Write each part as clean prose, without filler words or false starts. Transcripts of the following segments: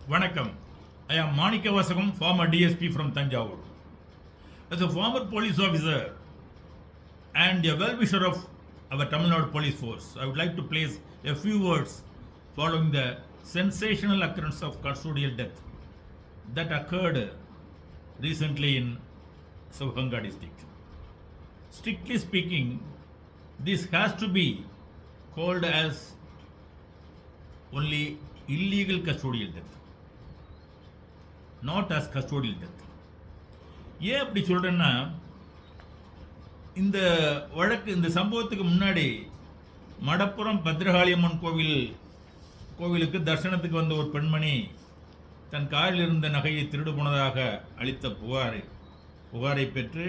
Vanakkam. I am Manika Vasagam, former DSP from Tanjavur. As a former police officer and a well-wisher of our Tamil Nadu police force, I would like to place a few words following the sensational occurrence of custodial death that occurred recently in Sivaganga district. Strictly speaking, this has to be called as only illegal custodial death, not as custodial death. ஏன் அப்படி சொல்கிறேன்னா, இந்த வழக்கு இந்த சம்பவத்துக்கு முன்னாடி மடப்புறம் பத்ரகாளியம்மன் கோவிலுக்கு தரிசனத்துக்கு வந்த ஒரு பெண்மணி தன் காரில் இருந்த நகையை திருடு போனதாக அளித்த புகாரை பெற்று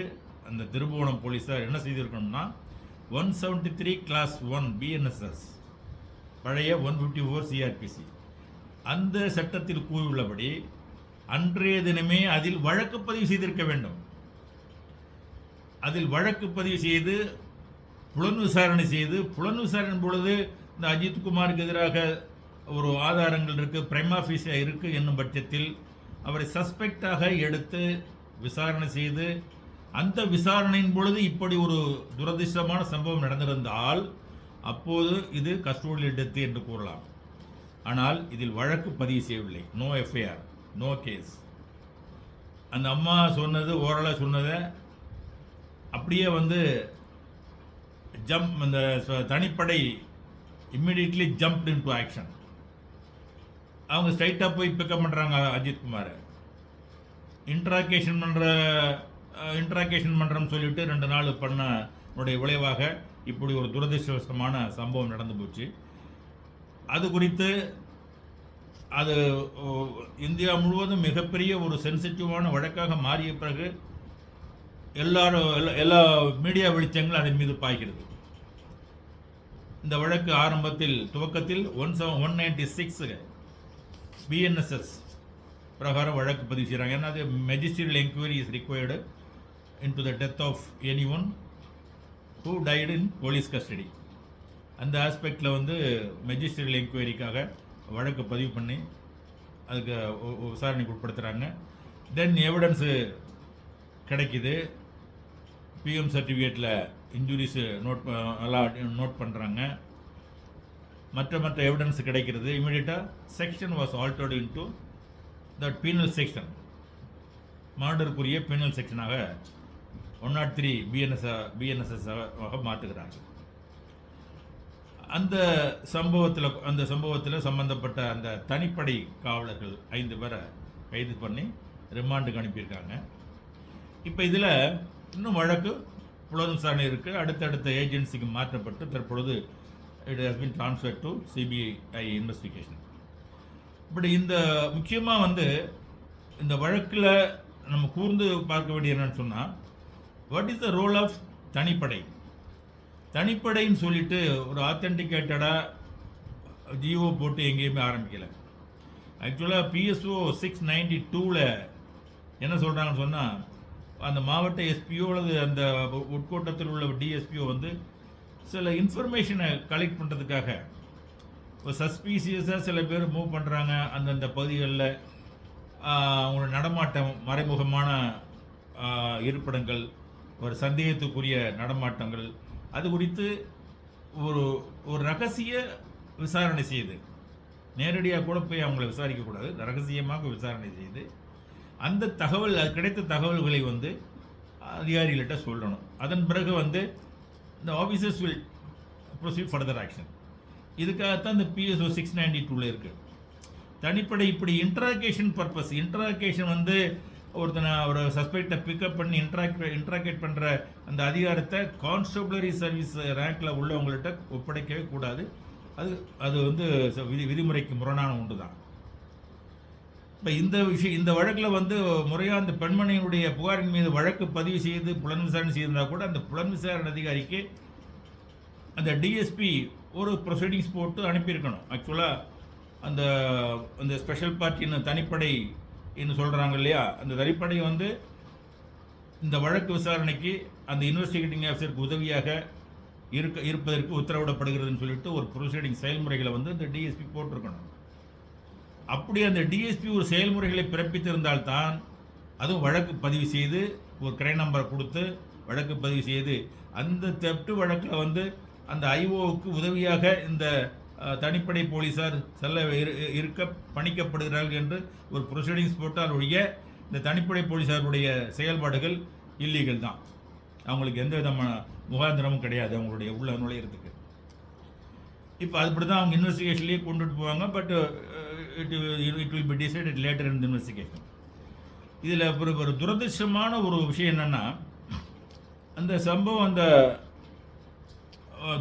அந்த திருபுவனம் போலீஸார் என்ன செய்திருக்கணும்னா 173 கிளாஸ் 1 பிஎன்எஸ்எஸ் பழைய 154 சிஆர்பிசி அந்த சட்டத்தில் கூறியுள்ளபடி அன்றைய தினமே அதில் வழக்கு பதிவு செய்திருக்க வேண்டும். அதில் வழக்கு பதிவு செய்து புலன் விசாரணை பொழுது இந்த அஜித் குமாருக்கு எதிராக ஒரு ஆதாரங்கள் இருக்குது, பிரைமாஃபீஸியா இருக்குது என்னும் பட்சத்தில் அவரை சஸ்பெக்டாக எடுத்து விசாரணை செய்து அந்த விசாரணையின் பொழுது இப்படி ஒரு துரதிர்ஷ்டமான சம்பவம் நடந்திருந்தால் அப்போது இது கஸ்டோடியல் டெத் என்று கூறலாம். ஆனால் இதில் வழக்கு பதிவு செய்யவில்லை. No FIR, no case. அந்த அம்மா சொன்னது ஓரலாக சொன்னதை அப்படியே அந்த தனிப்படை immediately jump into action. அவங்க ஸ்ட்ரைட்டாக போய் பிக்கப் பண்ணுறாங்க அஜித் குமாரை. இன்ட்ராகேஷன் பண்ணுறோம்னு சொல்லிட்டு 2 நாள் பண்ணனுடைய விளைவாக இப்படி ஒரு துரதிர்ஷ்டவசமான சம்பவம் நடந்து போச்சு. அது குறித்து அது இந்தியா முழுவதும் மிகப்பெரிய ஒரு சென்சிட்டிவான வழக்காக மாறிய பிறகு எல்லா மீடியா வெளிச்சங்கள் அதன் மீது பாய்கிறது. இந்த வழக்கு துவக்கத்தில் 196 பிஎன்எஸ்எஸ் பிரகாரம் வழக்கு பதிவு செய்கிறாங்க. ஏன்னா அது magisterial enquiry is required into the death of anyone who died in police custody. அந்த ஆஸ்பெக்டில் மெஜிஸ்ட்ரியல் என்கொயரிக்காக வழக்கு பதிவு பண்ணி அதுக்கு விசாரணைக்கு உட்படுத்துகிறாங்க. தென் எவிடன்ஸு கிடைக்குது. பிஎம் சர்டிஃபிகேட்டில் இன்ஜுரிஸு நோட் பண்ணுறாங்க. மற்ற எவிடன்ஸ் கிடைக்கிறது. இமீடியட்டாக section was altered into that penal section, மர்டருக்குரிய பீனல் செக்ஷனாக 103 பிஎன்எஸ்எஸ் மாற்றுகிறாங்க. அந்த சம்பவத்தில் சம்பந்தப்பட்ட அந்த தனிப்படை காவலர்கள் 5 பேரை கைது பண்ணி ரிமாண்டுக்கு அனுப்பியிருக்காங்க. இப்போ இதில் இன்னும் வழக்கு புலன் விசாரணை இருக்குது. அடுத்தடுத்த ஏஜென்சிக்கு மாற்றப்பட்டு தற்பொழுது it has been transfer to CBI investigation. இப்படி இந்த முக்கியமாக இந்த வழக்கில் நம்ம கூர்ந்து பார்க்க வேண்டிய என்னன்னு சொன்னால், what is the role of தனிப்படைன்னு சொல்லிட்டு ஒரு ஆத்தென்டிகேட்டடாக ஜிஓ போட்டு எங்கேயுமே ஆரம்பிக்கலை. ஆக்சுவலாக PSO 692 என்ன சொல்கிறாங்கன்னு சொன்னால், அந்த மாவட்ட எஸ்பிஓ அல்லது அந்த உட்கோட்டத்தில் உள்ள டிஎஸ்பிஓ சில இன்ஃபர்மேஷனை கலெக்ட் பண்ணுறதுக்காக ஒரு சஸ்பீசியஸாக சில பேர் மூவ் பண்ணுறாங்க. அந்தந்த பகுதிகளில் அவங்களோட நடமாட்டம், மறைமுகமான இருப்பிடங்கள், ஒரு சந்தேகத்துக்குரிய நடமாட்டங்கள், அது குறித்து ஒரு ரகசிய விசாரணை செய்து, நேரடியாக கூட போய் அவங்கள விசாரிக்கக்கூடாது, ரகசியமாக விசாரணை செய்து அந்த அது கிடைத்த தகவல்களை அதிகாரிகள்கிட்ட சொல்லணும். அதன் பிறகு இந்த officers will proceed further action. இதுக்காகத்தான் இந்த PSO 692 இருக்குது. தனிப்படை இப்படி இன்ட்ராகேஷன் ஒரு சஸ்பெக்டை பிக்கப் பண்ணி இன்ட்ராகேட் பண்ணுற அந்த அதிகாரத்தை கான்ஸ்டபிளரி சர்வீஸ் ரேங்கில் உள்ளவங்கள்ட்ட ஒப்படைக்கவே கூடாது. அது விதிமுறைக்கு முரணான ஒன்று தான். இப்போ இந்த வழக்கில் முறையாக அந்த பெண்மணியினுடைய புகாரின் மீது வழக்கு பதிவு செய்து புலன் விசாரணை செய்திருந்தால் கூட அந்த புலன் விசாரணை அதிகாரிக்கு அந்த டிஎஸ்பி ஒரு ப்ரொசீடிங்ஸ் போட்டு அனுப்பியிருக்கணும். ஆக்சுவலாக அந்த ஸ்பெஷல் பார்ட்டின்னு தனிப்படை என்று சொல்கிறாங்க இல்லையா, அந்த தனிப்படை இந்த வழக்கு விசாரணைக்கு அந்த இன்வெஸ்டிகேட்டிங் ஆஃபீஸருக்கு உதவியாக இருப்பதற்கு உத்தரவிடப்படுகிறதுன்னு சொல்லிட்டு ஒரு ப்ரொசீடிங் செயல்முறைகளை இந்த டிஎஸ்பி போட்டிருக்கணும். அப்படி அந்த டிஎஸ்பி ஒரு செயல்முறைகளை பிறப்பித்திருந்தால்தான் அதுவும் வழக்கு பதிவு செய்து ஒரு கிரைம் நம்பரை கொடுத்து வழக்கு பதிவு செய்து அந்த தெப்ட் வழக்கில் வந்து அந்த ஐஓவுக்கு உதவியாக இந்த தனிப்படை போலீஸார் செல்ல இருக்க பணிக்கப்படுகிறார்கள் என்று ஒரு ப்ரொசீடிங்ஸ் போட்டால் ஒழிய இந்த தனிப்படை போலீஸாருடைய செயல்பாடுகள் இல்லீகல் தான். அவங்களுக்கு எந்த விதமான முகாந்திரமும் கிடையாது அவங்களுடைய உள்ள நுழையிறதுக்கு. இப்போ அப்படி தான் அவங்க இன்வெஸ்டிகேஷன்லேயே கொண்டுட்டு போவாங்க. But it will be decided later in the investigation. இதில் ஒரு துரதிருஷ்டமான ஒரு விஷயம் என்னென்னா, அந்த சம்பவம் அந்த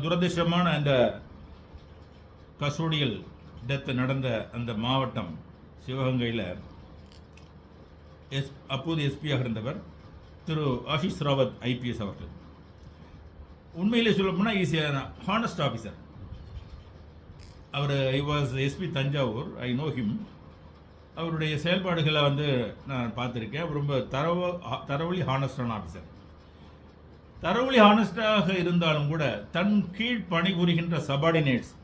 துரதிருஷ்டமான அந்த கஸ்டோடியல் டெத் நடந்த அந்த மாவட்டம் சிவகங்கையில் அப்போது எஸ்பியாக இருந்தவர் திரு ஆஷிஷ் ராவத் ஐபிஎஸ் அவர்கள். உண்மையிலே சொல்லப்போனால் இஸ் ஹானஸ்ட் ஆஃபீஸர். அவர் I was SP Thanjavur, I know him. அவருடைய செயல்பாடுகளை வந்து நான் பார்த்துருக்கேன். ரொம்ப தரவழி ஹானஸ்டான ஆஃபீஸர். தரவழி ஹானஸ்டாக இருந்தாலும் கூட தன் கீழ் பணிபுரிகின்ற சபார்டினேட்ஸ்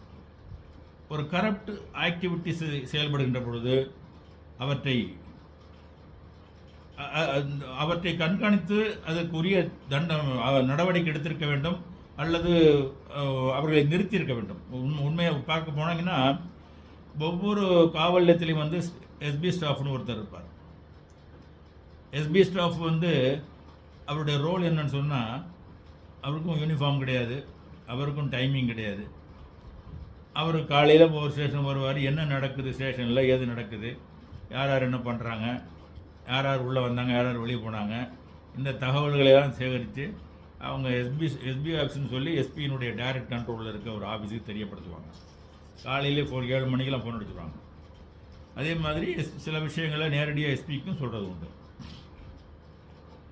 ஒரு கரப்ட் ஆக்டிவிட்டிஸ் செயல்படுகின்ற பொழுது அவற்றை கண்காணித்து அதற்குரிய நடவடிக்கை எடுத்திருக்க வேண்டும் அல்லது அவர்களை நிறுத்தியிருக்க வேண்டும். உண்மையை பார்க்க போனாங்கன்னா ஒவ்வொரு காவல் நிலையத்திலையும் வந்து எஸ்பி ஸ்டாஃப்னு ஒருத்தர் இருப்பார். எஸ்பி ஸ்டாஃப் வந்து அவருடைய ரோல் என்னன்னு சொன்னால், அவருக்கும் யூனிஃபார்ம் கிடையாது, அவருக்கும் டைமிங் கிடையாது. அவர் காலையில் ஒவ்வொரு ஸ்டேஷன் வருவார், என்ன நடக்குது ஸ்டேஷனில், ஏது நடக்குது, யார் யார் என்ன பண்ணுறாங்க, யார் யார் உள்ளே வந்தாங்க, யார் யார் வெளியே போனாங்க, இந்த தகவல்களையெல்லாம் சேகரித்து அவங்க எஸ்பி ஆஃபீஸ்னு சொல்லி எஸ்பியினுடைய டைரக்ட் கண்ட்ரோலில் இருக்க ஒரு ஆஃபீஸுக்கு தெரியப்படுத்துவாங்க. காலையிலே 7 மணிக்கெல்லாம் ஃபோன் அடிச்சுருவாங்க. அதே மாதிரி சில விஷயங்களை நேரடியாக எஸ்பிக்கும் சொல்கிறது உண்டு.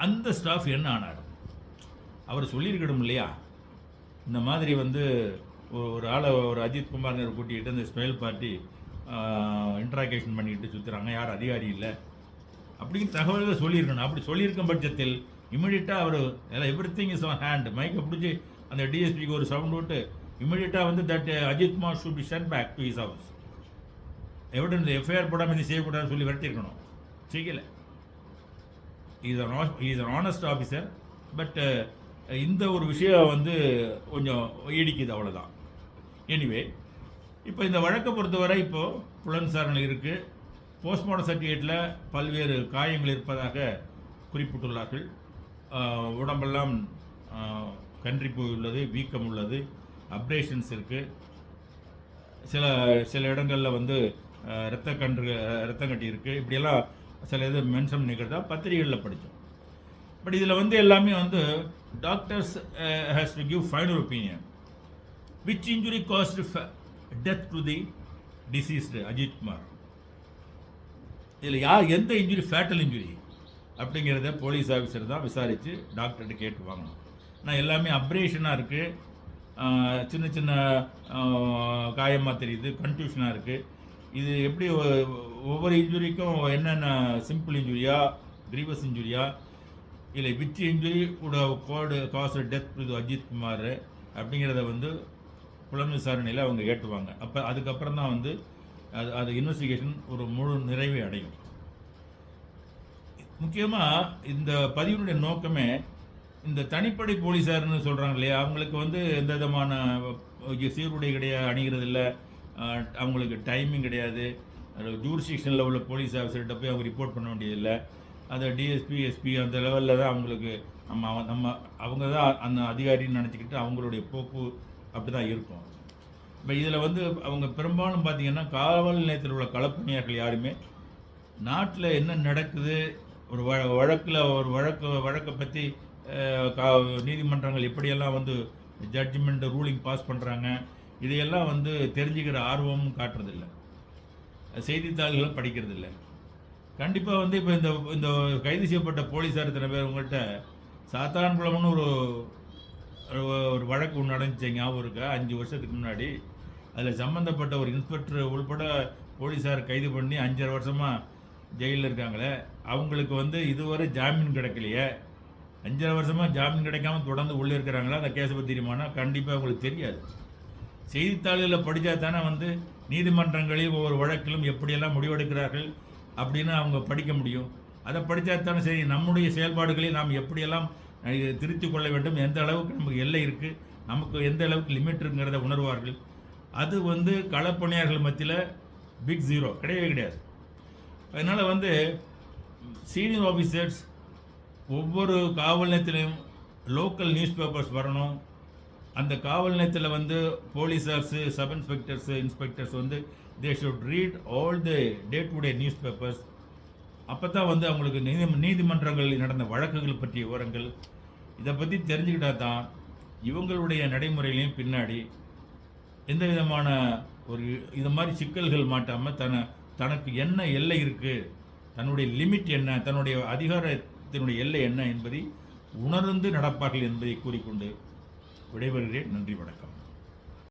அந்த ஸ்டாஃப் என்ன ஆனார், அவர் சொல்லியிருக்கணும் இல்லையா, இந்த மாதிரி வந்து ஒரு ஆளை ஒரு அஜித் குமார்னு கூட்டிகிட்டு இந்த ஸ்மெல் பார்ட்டி இன்ட்ராகேஷன் பண்ணிக்கிட்டு சுற்றுறாங்க, யார் அதிகாரி இல்லை அப்படிங்கிற தகவல்கள் சொல்லியிருக்கணும். அப்படி சொல்லியிருக்கும் பட்சத்தில் இமீடியட்டாக அவர் everything is on hand மைக்கை பிடிச்சி அந்த டிஎஸ்பிக்கு ஒரு சவுண்ட் விட்டு இமீடியட்டாக வந்து that Ajith Kumar should be shut back to his house. Evidence FIR போடாமல் இது செய்யக்கூடாதுன்னு சொல்லி விரட்டியிருக்கணும். செய்யலை. Is an honest officer. But இந்த ஒரு விஷயம் வந்து கொஞ்சம் ஈடிக்குது, அவ்வளோதான். எனிவே, இப்போ இந்த வழக்கை பொறுத்தவரை இப்போது புலன் விசாரணை இருக்குது. போஸ்ட்மார்ட்டம் சர்டிஃபிகேட்டில் பல்வேறு காயங்கள் இருப்பதாக குறிப்பிட்டுள்ளார்கள். உடம்பெல்லாம் கன்றிப்பு உள்ளது, வீக்கம் உள்ளது, அப்ரேஷன்ஸ் இருக்குது. சில இடங்களில் வந்து ரத்தம் கட்டி இருக்குது. இப்படியெல்லாம் சில இது மென்ஷன் பண்ணிக்கிறதா பத்திரிகைகளில் படித்தோம். பட் இதில் வந்து எல்லாமே வந்து doctors has to give final opinion which injury caused death to the deceased Ajith Kumar. இதில் எந்த இன்ஜுரி ஃபேட்டல் இன்ஜுரி அப்படிங்கிறத போலீஸ் ஆஃபீஸர் தான் விசாரித்து டாக்டர்கிட்ட கேட்டு வாங்கணும். ஆனால் எல்லாமே அப்ரேஷனாக இருக்குது, சின்ன சின்ன காயமாக தெரியுது, கன்ஃபியூஷனாக இருக்குது. இது எப்படி ஒவ்வொரு இன்ஜுரிக்கும் என்னென்ன சிம்பிள் இன்ஜுரியா, கிரீவஸ் இன்ஜுரியா, இல்லை விச் இன்ஜுரி கூட cause death to Ajith Kumar அப்படிங்கிறத வந்து புலன் விசாரணையில் அவங்க ஏற்றுவாங்க. அதுக்கப்புறம் தான் வந்து அது இன்வெஸ்டிகேஷன் ஒரு முழு நிறைவை அடையும். முக்கியமாக இந்த பதிவினுடைய நோக்கமே இந்த தனிப்படை போலீஸார்னு சொல்கிறாங்க இல்லையா, அவங்களுக்கு வந்து எந்த விதமான சீருடை கிடையாது, அணிகிறது இல்லை, அவங்களுக்கு டைமிங் கிடையாது. ஜூரிஸ்டிக்ஷனில் உள்ள போலீஸ் ஆஃபீஸர்கிட்ட போய் அவங்க ரிப்போர்ட் பண்ண வேண்டியதில்லை. அதை டிஎஸ்பி எஸ்பி அந்த லெவலில் தான் அவங்களுக்கு அவங்க தான் அந்த அதிகாரின்னு நினச்சிக்கிட்டு அவங்களுடைய போக்கு அப்படி தான் இருக்கும். இப்போ இதில் வந்து அவங்க பெரும்பாலும் பார்த்திங்கன்னா காவல் நிலையத்தில் உள்ள களப்பணியாளர்கள் யாருமே நாட்டில் என்ன நடக்குது, ஒரு வழக்கை பற்றி நீதிமன்றங்கள் எப்படியெல்லாம் வந்து ஜட்ஜ்மெண்ட் ரூலிங் பாஸ் பண்ணுறாங்க, இதையெல்லாம் வந்து தெரிஞ்சுக்கிற ஆர்வமும் காட்டுறதில்லை, செய்தித்தாள்களும் படிக்கிறதில்லை. கண்டிப்பாக வந்து இப்போ இந்த கைது செய்யப்பட்ட போலீஸார் இத்தனை பேர் உங்கள்கிட்ட சாத்தான்குளம்னு ஒரு வழக்கு ஒன்று நடந்துச்சு, ஞாபகம் இருக்கா? 5 வருஷத்துக்கு முன்னாடி. அதில் சம்மந்தப்பட்ட ஒரு இன்ஸ்பெக்டர் உள்பட போலீஸார் கைது பண்ணி 5.5 வருஷமாக ஜெயிலில் இருக்காங்களே. அவங்களுக்கு வந்து இதுவரை ஜாமீன் கிடைக்கலையே. 5.5 வருஷமாக ஜாமீன் கிடைக்காம தொடர்ந்து உள்ளே இருக்கிறாங்களா? அந்த கேஸை பற்றி தெரியுமானா கண்டிப்பாக அவங்களுக்கு தெரியாது. செய்தித்தாள்களில் படித்தா தானே வந்து நீதிமன்றங்களில் ஒவ்வொரு வழக்கிலும் எப்படியெல்லாம் முடிவெடுக்கிறார்கள் அப்படின்னு அவங்க படிக்க முடியும். அதை படித்தா தானே சரி நம்முடைய செயல்பாடுகளை நாம் எப்படியெல்லாம் திருத்திக் கொள்ள வேண்டும், எந்த அளவுக்கு நமக்கு எல்லை இருக்குது, நமக்கு எந்த அளவுக்கு லிமிட் இருக்குங்கிறத உணர்வார்கள். அது களப்பணியாளர்கள் மத்தியில் பிக் ஜீரோ கிடையவே கிடையாது. அதனால் சீனியர் ஆஃபீஸர்ஸ் ஒவ்வொரு காவல் நிலையத்திலையும் லோக்கல் நியூஸ் பேப்பர்ஸ் வரணும். அந்த காவல் நிலையத்தில் போலீஸார்ஸு, sub inspectors, inspectors they should read all the day to day newspapers. அப்போ தான் அவங்களுக்கு நீதிமன்றங்களில் நடந்த வழக்குகள் பற்றிய விவரங்கள் இதை பற்றி தெரிஞ்சுக்கிட்டா தான் இவங்களுடைய நடைமுறையிலையும் பின்னாடி எந்த விதமான இது மாதிரி சிக்கல்கள் மாட்டாமல் தனக்கு என்ன எல்லை இருக்குது, தன்னுடைய லிமிட் என்ன, தன்னுடைய அதிகாரத்தினுடைய எல்லை என்ன என்பதை உணர்ந்து நடப்பார்கள் என்பதை கூறிக்கொண்டு விடைபெறுகிறேன். நன்றி, வணக்கம்.